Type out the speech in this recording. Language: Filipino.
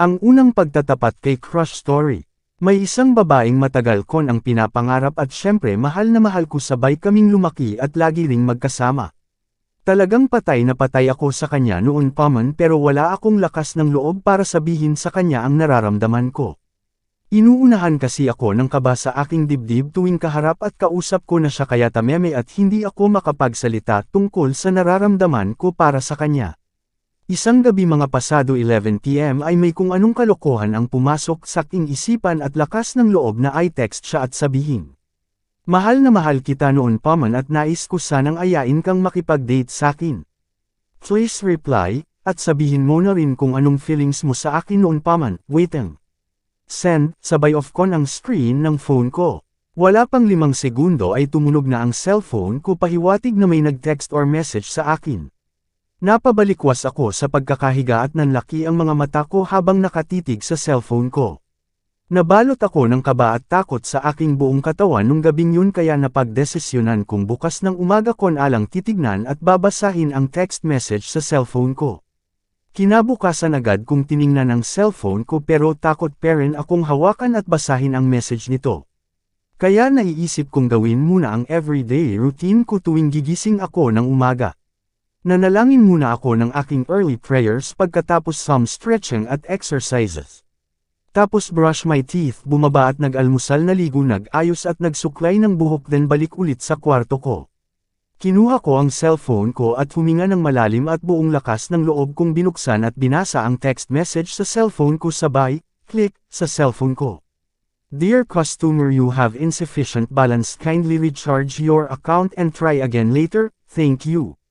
Ang unang pagtatapat kay crush story. May isang babaeng matagal ko ang pinapangarap at syempre mahal na mahal ko, sabay kaming lumaki at lagi ring magkasama. Talagang patay na patay ako sa kanya noon pa man, pero wala akong lakas ng loob para sabihin sa kanya ang nararamdaman ko. Inuunahan kasi ako ng kaba sa aking dibdib tuwing kaharap at kausap ko na siya, kaya tameme at hindi ako makapagsalita tungkol sa nararamdaman ko para sa kanya. Isang gabi mga pasado 11 PM ay may kung anong kalokohan ang pumasok sa aking isipan at lakas ng loob na i-text siya at sabihin. Mahal na mahal kita noon pa man at nais ko sanang ayain kang makipag-date sa akin. Please reply, at sabihin mo na rin kung anong feelings mo sa akin noon pa man. Waiting. Send, sabay off ko ang screen ng phone ko. Wala pang 5 segundo ay tumunog na ang cellphone ko, pahiwatig na may nag-text or message sa akin. Napabalikwas ako sa pagkakahiga at nanlaki ang mga mata ko habang nakatitig sa cellphone ko. Nabalot ako ng kaba at takot sa aking buong katawan nung gabing yun, kaya napagdesisyonan kong bukas ng umaga ko alang titignan at babasahin ang text message sa cellphone ko. Kinabukasan agad kong tiningnan ang cellphone ko, pero takot pa rin akong hawakan at basahin ang message nito. Kaya naiisip kong gawin muna ang everyday routine ko tuwing gigising ako ng umaga. Nanalangin muna ako ng aking early prayers, pagkatapos some stretching at exercises. Tapos brush my teeth, bumaba at nag-almusal, naligo, nag-ayos at nagsuklay ng buhok, then balik ulit sa kwarto ko. Kinuha ko ang cellphone ko at huminga ng malalim at buong lakas ng loob kong binuksan at binasa ang text message sa cellphone ko, sabay, click, sa cellphone ko. Dear customer, you have insufficient balance, kindly recharge your account and try again later, thank you.